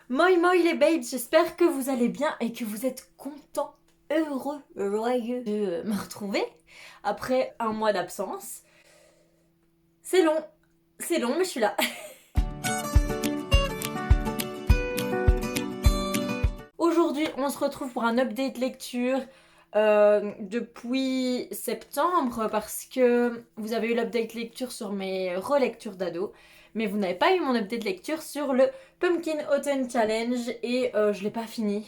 Moi moi les babes, j'espère que vous allez bien et que vous êtes contents, heureux, joyeux de me retrouver après un mois d'absence. C'est long, c'est long mais je suis là. Aujourd'hui on se retrouve pour un update lecture depuis septembre parce que vous avez eu l'update lecture sur mes relectures d'ado, mais vous n'avez pas eu mon update lecture sur le Pumpkin Autumn Challenge et je l'ai pas fini.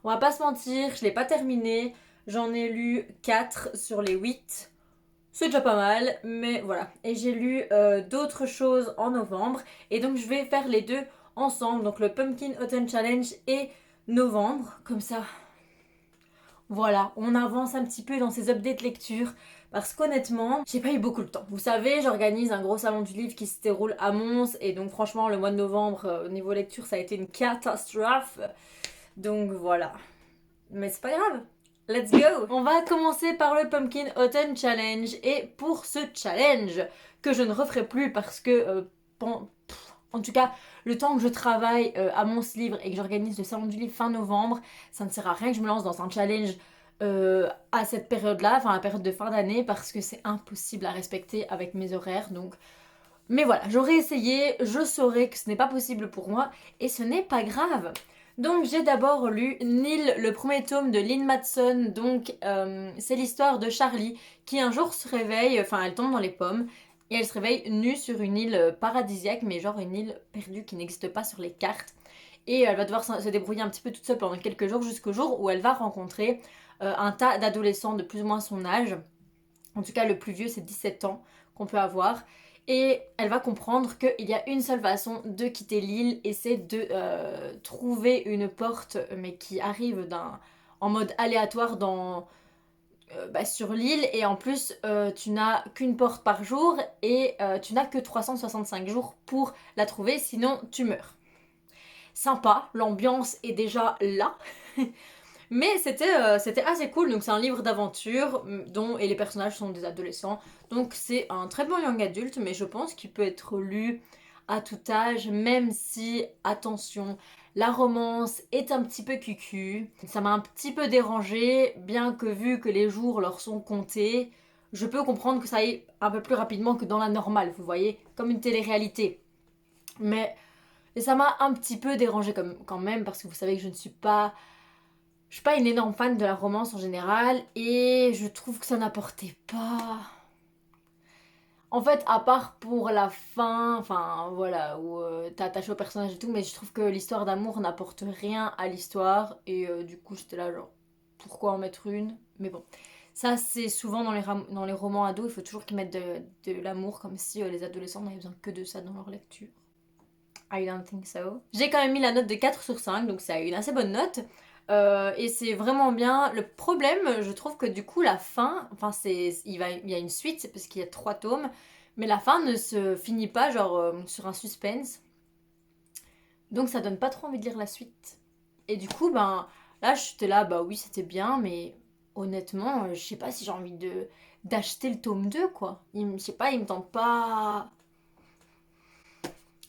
On va pas se mentir, je l'ai pas terminé. J'en ai lu 4 sur les 8. C'est déjà pas mal, mais voilà. Et j'ai lu d'autres choses en novembre. Et donc je vais faire les deux ensemble. Donc le Pumpkin Autumn Challenge et novembre. Comme ça, voilà, on avance un petit peu dans ces updates lecture. Parce qu'honnêtement, j'ai pas eu beaucoup de temps. Vous savez, j'organise un gros salon du livre qui se déroule à Mons. Et donc franchement, le mois de novembre, au niveau lecture, ça a été une catastrophe. Donc voilà. Mais c'est pas grave. Let's go. On va commencer par le Pumpkin Autumn Challenge. Et pour ce challenge, que je ne referai plus parce que, en tout cas, le temps que je travaille à mon livre et que j'organise le salon du livre fin novembre, ça ne sert à rien que je me lance dans un challenge à cette période-là, enfin la période de fin d'année, parce que c'est impossible à respecter avec mes horaires. Donc, mais voilà, j'aurais essayé, je saurais que ce n'est pas possible pour moi et ce n'est pas grave. Donc j'ai d'abord lu Nil, le premier tome de Lynn Matson. Donc c'est l'histoire de Charlie qui un jour se réveille, enfin elle tombe dans les pommes et elle se réveille nue sur une île paradisiaque, mais genre une île perdue qui n'existe pas sur les cartes. Et elle va devoir se débrouiller un petit peu toute seule pendant quelques jours jusqu'au jour où elle va rencontrer un tas d'adolescents de plus ou moins son âge. En tout cas le plus vieux c'est 17 ans qu'on peut avoir. Et elle va comprendre qu'il y a une seule façon de quitter l'île et c'est de trouver une porte mais qui arrive en mode aléatoire sur l'île. Et en plus tu n'as qu'une porte par jour et tu n'as que 365 jours pour la trouver, sinon tu meurs. Sympa, l'ambiance est déjà là. Mais c'était assez cool. Donc c'est un livre d'aventure dont et les personnages sont des adolescents. Donc c'est un très bon young adulte, mais je pense qu'il peut être lu à tout âge, même si, attention, la romance est un petit peu cucu. Ça m'a un petit peu dérangé, bien que vu que les jours leur sont comptés, je peux comprendre que ça aille un peu plus rapidement que dans la normale, vous voyez, comme une télé-réalité. Mais ça m'a un petit peu dérangé quand même, parce que vous savez que je suis pas une énorme fan de la romance en général et je trouve que ça n'apportait pas. En fait, à part pour la fin, enfin voilà, où t'es attaché au personnage et tout, mais je trouve que l'histoire d'amour n'apporte rien à l'histoire et du coup j'étais là genre pourquoi en mettre une. Mais bon, ça c'est souvent dans les romans ados, il faut toujours qu'ils mettent de l'amour comme si les adolescents n'avaient besoin que de ça dans leur lecture. I don't think so. J'ai quand même mis la note de 4 sur 5, donc c'est une assez bonne note. Et c'est vraiment bien. Le problème, je trouve que du coup, la fin, enfin, il y a une suite, parce qu'il y a 3 tomes, mais la fin ne se finit pas, genre, sur un suspense. Donc ça donne pas trop envie de lire la suite. Et du coup, ben, là, j'étais là, bah oui, c'était bien, mais honnêtement, je sais pas si j'ai envie d'acheter le tome 2 quoi. Je sais pas, il me tente pas.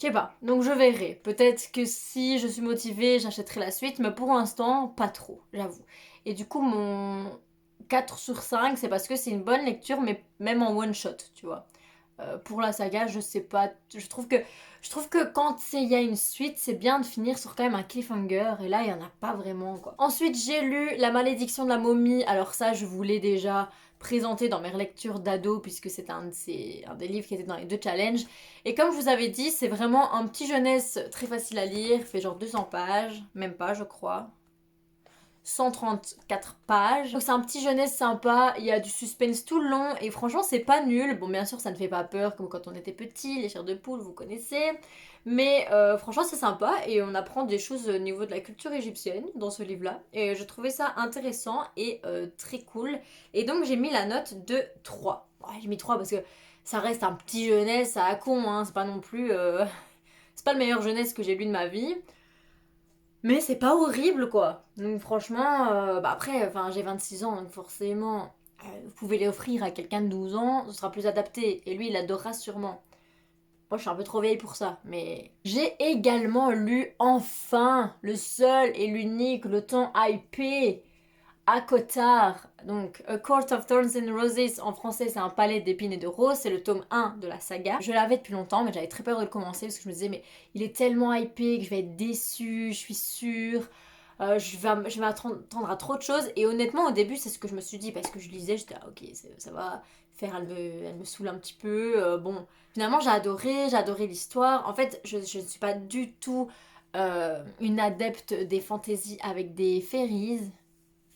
Je sais pas, donc je verrai. Peut-être que si je suis motivée, j'achèterai la suite, mais pour l'instant, pas trop, j'avoue. Et du coup, mon 4 sur 5, c'est parce que c'est une bonne lecture, mais même en one shot, tu vois. Pour la saga, je sais pas. Je trouve que quand il y a une suite, c'est bien de finir sur quand même un cliffhanger. Et là, il y en a pas vraiment, quoi. Ensuite, j'ai lu La malédiction de la momie. Alors ça, je vous l'ai déjà présenté dans mes lectures d'ado, puisque c'est un des livres qui était dans les deux challenges. Et comme je vous avais dit, c'est vraiment un petit jeunesse très facile à lire. Il fait genre 200 pages, même pas, je crois. 134 pages. Donc c'est un petit jeunesse sympa, il y a du suspense tout le long et franchement c'est pas nul. Bon bien sûr ça ne fait pas peur comme quand on était petit, les chairs de poule vous connaissez. Mais franchement c'est sympa et on apprend des choses au niveau de la culture égyptienne dans ce livre-là. Et je trouvais ça intéressant et très cool. Et donc j'ai mis la note de 3. Ouais, j'ai mis 3 parce que ça reste un petit jeunesse à con, hein. C'est pas non plus... c'est pas le meilleur jeunesse que j'ai lu de ma vie. Mais c'est pas horrible quoi. Donc franchement, bah après, enfin j'ai 26 ans, donc forcément, vous pouvez l'offrir à quelqu'un de 12 ans, ce sera plus adapté. Et lui, il adorera sûrement. Moi, je suis un peu trop vieille pour ça, mais... J'ai également lu, enfin, le seul et l'unique, le temps hypé, ACOTAR, donc A Court of Thorns and Roses, en français c'est un palais d'épines et de roses, c'est le tome 1 de la saga. Je l'avais depuis longtemps, mais j'avais très peur de le commencer parce que je me disais, mais il est tellement hypé que je vais être déçue, je suis sûre. Je vais attendre à trop de choses. Et honnêtement, au début, c'est ce que je me suis dit parce que je lisais, j'étais ok, ça va faire, elle me saoule un petit peu. Bon, finalement, j'ai adoré l'histoire. En fait, je ne suis pas du tout une adepte des fantaisies avec des fairies.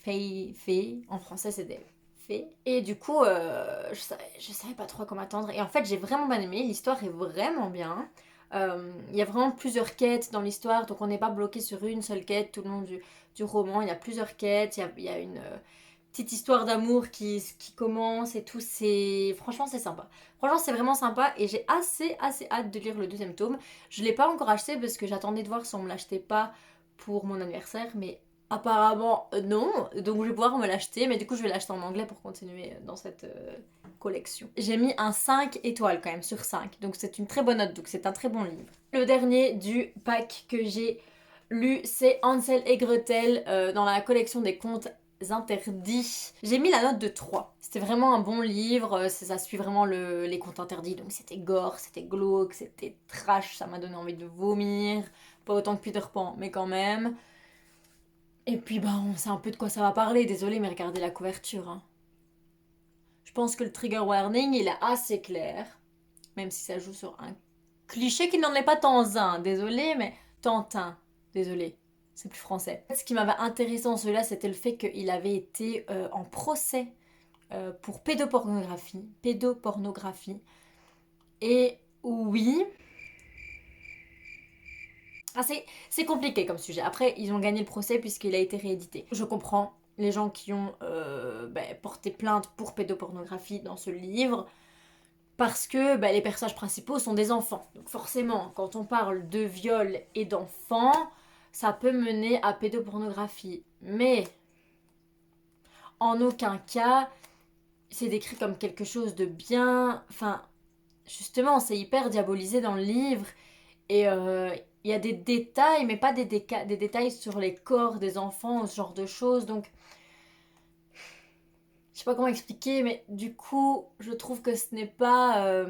Fée, en français, c'est des fées. Et du coup, je savais pas trop comment attendre. Et en fait, j'ai vraiment bien aimé. L'histoire est vraiment bien. Il y a vraiment plusieurs quêtes dans l'histoire, donc on n'est pas bloqué sur une seule quête tout le long du roman. Il y a plusieurs quêtes, il y a une petite histoire d'amour qui commence et tout. Franchement, c'est sympa. Franchement, c'est vraiment sympa et j'ai assez hâte de lire le deuxième tome. Je l'ai pas encore acheté parce que j'attendais de voir si on me l'achetait pas pour mon anniversaire, mais apparemment non. Donc je vais pouvoir me l'acheter, mais du coup, je vais l'acheter en anglais pour continuer dans cette collection. J'ai mis un 5 étoiles quand même sur 5, donc c'est une très bonne note, donc c'est un très bon livre. Le dernier du pack que j'ai lu, c'est Hansel et Gretel dans la collection des contes interdits. J'ai mis la note de 3. C'était vraiment un bon livre, ça suit vraiment les contes interdits, donc c'était gore, c'était glauque, c'était trash, ça m'a donné envie de vomir. Pas autant que Peter Pan, mais quand même. Et puis bah on sait un peu de quoi ça va parler, désolé mais regardez la couverture. Hein. Je pense que le trigger warning il est assez clair, même si ça joue sur un cliché qui n'en est pas tant un, désolé mais tant un, désolé, c'est plus français. Ce qui m'avait intéressé en celui-là c'était le fait qu'il avait été en procès pour pédopornographie. Et oui, ah, c'est compliqué comme sujet. Après, ils ont gagné le procès puisqu'il a été réédité. Je comprends les gens qui ont porté plainte pour pédopornographie dans ce livre parce que les personnages principaux sont des enfants. Donc forcément, quand on parle de viol et d'enfants, ça peut mener à pédopornographie. Mais en aucun cas, c'est décrit comme quelque chose de bien... Enfin, justement, c'est hyper diabolisé dans le livre. Et il y a des détails, mais pas des détails sur les corps des enfants, ce genre de choses. Donc, je sais pas comment expliquer, mais du coup, je trouve que ce n'est pas...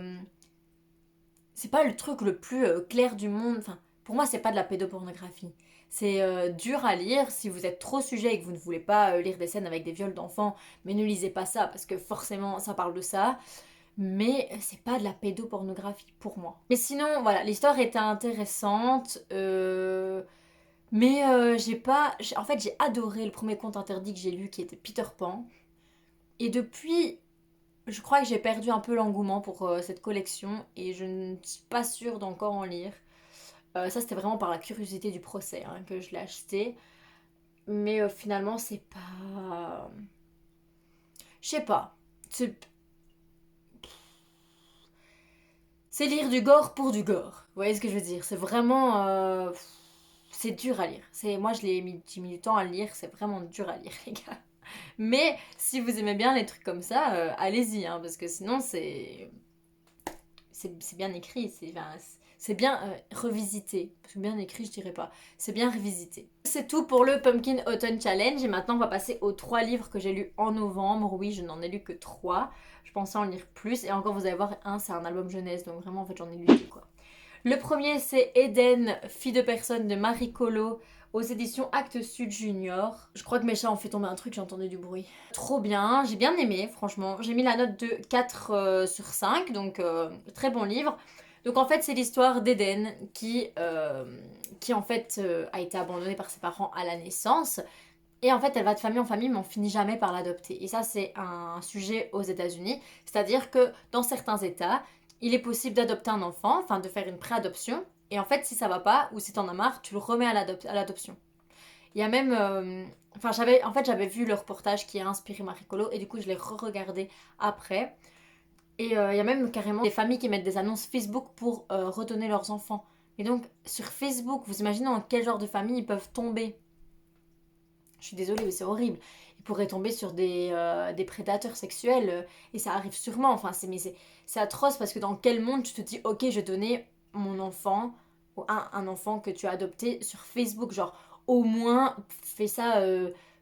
c'est pas le truc le plus clair du monde. Enfin, pour moi, c'est pas de la pédopornographie. C'est dur à lire si vous êtes trop sujet et que vous ne voulez pas lire des scènes avec des viols d'enfants, mais ne lisez pas ça parce que forcément ça parle de ça. Mais c'est pas de la pédopornographie pour moi. Mais sinon, voilà, l'histoire était intéressante. Mais j'ai pas. En fait, j'ai adoré le premier conte interdit que j'ai lu qui était Peter Pan. Et depuis, je crois que j'ai perdu un peu l'engouement pour cette collection et je ne suis pas sûre d'encore en lire. Ça, c'était vraiment par la curiosité du procès hein, que je l'ai acheté. Mais finalement, c'est pas. Je sais pas. C'est lire du gore pour du gore. Vous voyez ce que je veux dire? C'est vraiment. C'est dur à lire. Moi, j'ai mis du temps à le lire. C'est vraiment dur à lire, les gars. Mais si vous aimez bien les trucs comme ça, allez-y, hein, parce que sinon, c'est bien écrit. C'est bien revisité. Parce que bien écrit, je dirais pas. C'est bien revisité. C'est tout pour le Pumpkin Autumn Challenge. Et maintenant, on va passer aux 3 livres que j'ai lus en novembre. Oui, je n'en ai lu que 3. Je pensais en lire plus. Et encore, vous allez voir, c'est un album jeunesse. Donc vraiment, en fait, j'en ai lu 2, quoi. Le premier, c'est Eden, fille de personne de Marie Colo, aux éditions Actes Sud Junior. Je crois que mes chats ont fait tomber un truc, j'ai entendu du bruit. Trop bien, j'ai bien aimé, franchement. J'ai mis la note de 4 sur 5, donc très bon livre. Donc en fait, c'est l'histoire d'Eden qui en fait a été abandonnée par ses parents à la naissance. Et en fait, elle va de famille en famille, mais on finit jamais par l'adopter. Et ça, c'est un sujet aux États-Unis. C'est-à-dire que dans certains États, il est possible d'adopter un enfant, enfin de faire une préadoption. Et en fait, si ça va pas, ou si t'en as marre, tu le remets à l'adoption. Il y a même... Enfin, j'avais vu le reportage qui a inspiré Marie Colo, et du coup, je l'ai re-regardé après. Et il y a même carrément des familles qui mettent des annonces Facebook pour redonner leurs enfants. Et donc, sur Facebook, vous imaginez dans quel genre de famille ils peuvent tomber. Je suis désolée, mais c'est horrible. ils pourraient tomber sur des prédateurs sexuels et ça arrive sûrement. Enfin, c'est atroce parce que dans quel monde tu te dis, ok, je vais donner mon enfant ou un enfant que tu as adopté sur Facebook. Genre, au moins, fais ça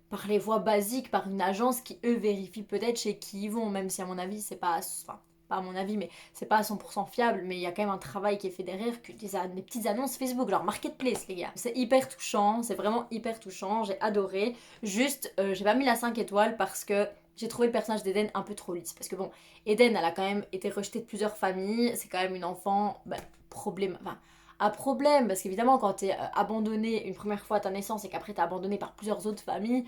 par les voies basiques, par une agence qui, eux, vérifient peut-être chez qui ils vont, même si à mon avis, c'est pas... Enfin, pas à mon avis, mais c'est pas à 100% fiable, mais il y a quand même un travail qui est fait derrière, que des petites annonces Facebook, genre Marketplace, les gars. C'est hyper touchant, c'est vraiment hyper touchant, j'ai adoré. Juste, j'ai pas mis la 5 étoiles parce que j'ai trouvé le personnage d'Eden un peu trop lisse. Parce que bon, Eden, elle a quand même été rejetée de plusieurs familles, c'est quand même une enfant, problème, enfin, à problème, parce qu'évidemment, quand t'es abandonné une première fois à ta naissance et qu'après t'es abandonné par plusieurs autres familles,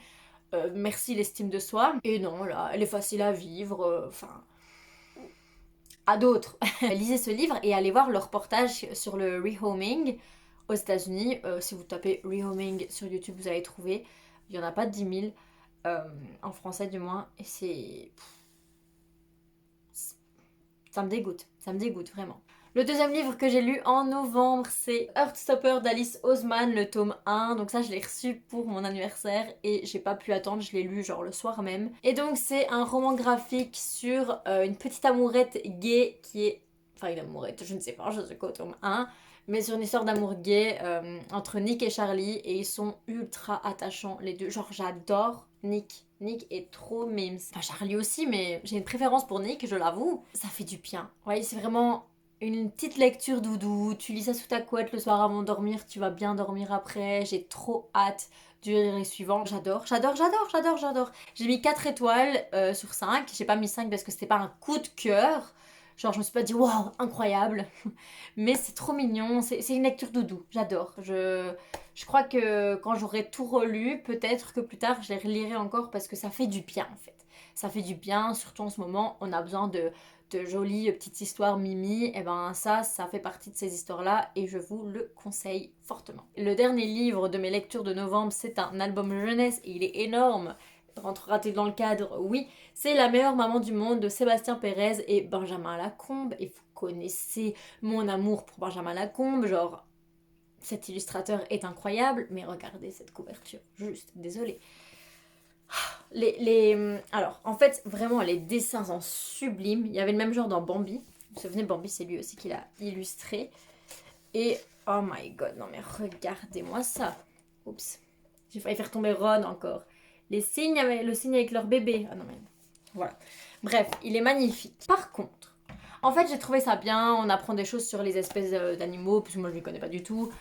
merci l'estime de soi. Et non, là, elle est facile à vivre, enfin à d'autres. Lisez ce livre et allez voir le reportage sur le rehoming aux États-Unis. Si vous tapez rehoming sur YouTube, vous allez trouver. Il n'y en a pas de 10 000, en français du moins. Et ça me dégoûte vraiment. Le deuxième livre que j'ai lu en novembre, c'est Heartstopper d'Alice Oseman, le tome 1. Donc ça, je l'ai reçu pour mon anniversaire et j'ai pas pu attendre, je l'ai lu genre le soir même. Et donc c'est un roman graphique sur une petite amourette gay qui est... Enfin une amourette, je ne sais pas, je sais quoi au tome 1. Mais sur une histoire d'amour gay entre Nick et Charlie et ils sont ultra attachants les deux. Genre j'adore Nick. Nick est trop mimes. Enfin Charlie aussi, mais j'ai une préférence pour Nick, je l'avoue. Ça fait du bien. Ouais, c'est vraiment une petite lecture doudou, tu lis ça sous ta couette le soir avant de dormir, tu vas bien dormir après, j'ai trop hâte du livre suivant, j'adore. J'ai mis 4 étoiles sur 5, j'ai pas mis 5 parce que c'était pas un coup de cœur, genre je me suis pas dit waouh, incroyable, mais c'est trop mignon, c'est une lecture doudou, j'adore. Je crois que quand j'aurai tout relu, peut-être que plus tard je les relirai encore parce que ça fait du bien en fait. Ça fait du bien, surtout en ce moment, on a besoin de jolies petites histoires mimi, et ben ça fait partie de ces histoires-là et je vous le conseille fortement. Le dernier livre de mes lectures de novembre, c'est un album jeunesse et il est énorme. Rentrera-t-il dans le cadre? Oui. C'est La meilleure maman du monde de Sébastien Pérez et Benjamin Lacombe. Et vous connaissez mon amour pour Benjamin Lacombe, genre cet illustrateur est incroyable, mais regardez cette couverture, juste, désolée. Alors, en fait, vraiment, les dessins sont sublimes. Il y avait le même genre dans Bambi. Vous vous souvenez, Bambi, c'est lui aussi qui l'a illustré. Et, oh my god, non mais regardez-moi ça. Oups, j'ai failli faire tomber Ron encore. Le signe avec leur bébé. Ah non mais, voilà. Bref, il est magnifique. Par contre, en fait, j'ai trouvé ça bien. On apprend des choses sur les espèces d'animaux, parce que moi, je ne les connais pas du tout.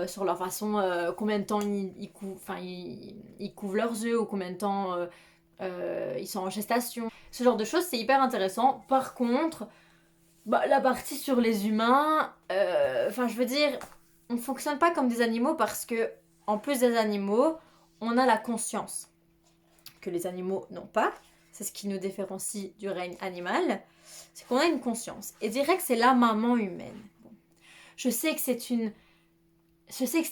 Sur leur façon, combien de temps ils couvrent leurs œufs, ou combien de temps ils sont en gestation. Ce genre de choses, c'est hyper intéressant. Par contre, la partie sur les humains, enfin, je veux dire, on ne fonctionne pas comme des animaux parce que, en plus des animaux, on a la conscience que les animaux n'ont pas. C'est ce qui nous différencie du règne animal. C'est qu'on a une conscience. Et direct, c'est la maman humaine. Bon. Je sais que c'est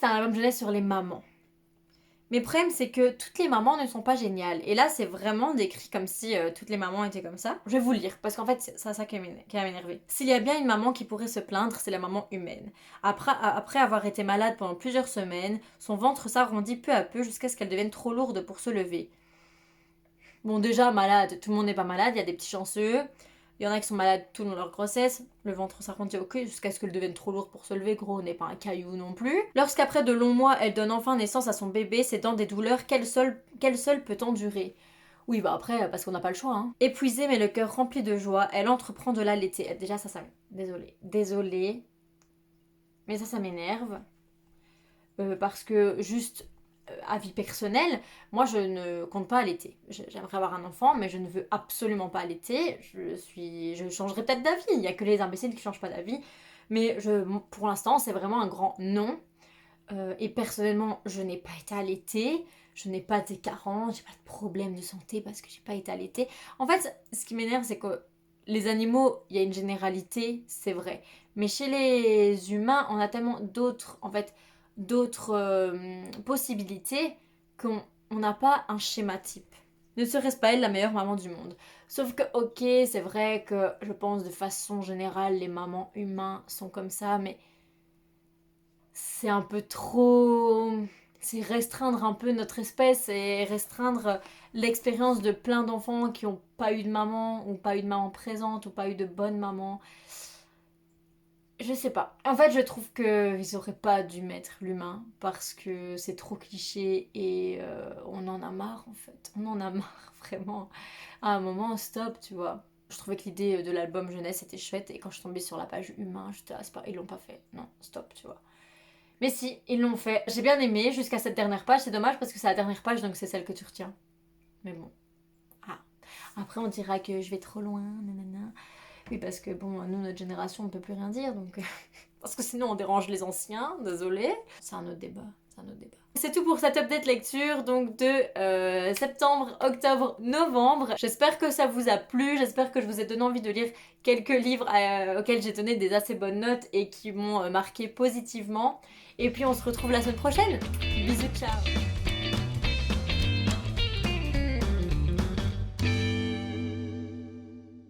un album jeunesse sur les mamans. Mais le problème, c'est que toutes les mamans ne sont pas géniales. Et là, c'est vraiment décrit comme si toutes les mamans étaient comme ça. Je vais vous le lire, parce qu'en fait, c'est ça qui va m'énerver. S'il y a bien une maman qui pourrait se plaindre, c'est la maman humaine. Après avoir été malade pendant plusieurs semaines, son ventre s'arrondit peu à peu jusqu'à ce qu'elle devienne trop lourde pour se lever. Bon, déjà, malade, tout le monde n'est pas malade, il y a des petits chanceux. Il y en a qui sont malades tout le long de leur grossesse, le ventre s'arrondit au cul jusqu'à ce qu'elle devienne trop lourde pour se lever, gros n'est pas un caillou non plus. Lorsqu'après de longs mois, elle donne enfin naissance à son bébé, c'est dans des douleurs qu'elle seule peut endurer. Oui, après, parce qu'on n'a pas le choix. Hein. Épuisée mais le cœur rempli de joie, elle entreprend de l'allaiter. Déjà, ça. Désolée. Mais ça m'énerve. Parce que juste avis personnel, moi je ne compte pas allaiter. J'aimerais avoir un enfant, mais je ne veux absolument pas allaiter. Je changerai peut-être d'avis. Il n'y a que les imbéciles qui ne changent pas d'avis. Mais pour l'instant, c'est vraiment un grand non. Et personnellement, je n'ai pas été allaitée. Je n'ai pas des carences, j'ai pas de problème de santé parce que j'ai pas été allaitée. En fait, ce qui m'énerve, c'est que les animaux, il y a une généralité, c'est vrai. Mais chez les humains, on a tellement d'autres possibilités qu'on n'a pas un schéma type. Ne serait-ce pas elle la meilleure maman du monde? Sauf que, ok, c'est vrai que je pense de façon générale, les mamans humains sont comme ça, mais c'est un peu trop... c'est restreindre un peu notre espèce et restreindre l'expérience de plein d'enfants qui n'ont pas eu de maman, ou pas eu de maman présente, ou pas eu de bonne maman. Je sais pas. En fait, je trouve qu'ils auraient pas dû mettre l'humain parce que c'est trop cliché et on en a marre en fait. On en a marre vraiment. À un moment, stop, tu vois. Je trouvais que l'idée de l'album jeunesse était chouette et quand je suis tombée sur la page humain, j'étais ah, c'est pas, ils l'ont pas fait. Non, stop, tu vois. Mais si, ils l'ont fait. J'ai bien aimé jusqu'à cette dernière page. C'est dommage parce que c'est la dernière page donc c'est celle que tu retiens. Mais bon. Ah. Après, on dira que je vais trop loin, nanana. Oui, parce que bon, nous, notre génération, on ne peut plus rien dire, donc... parce que sinon, on dérange les anciens, désolé. C'est un autre débat, c'est un autre débat. C'est tout pour cette update lecture, donc de septembre, octobre, novembre. J'espère que ça vous a plu, j'espère que je vous ai donné envie de lire quelques livres auxquels j'ai donné des assez bonnes notes et qui m'ont marqué positivement. Et puis, on se retrouve la semaine prochaine. Bisous, ciao.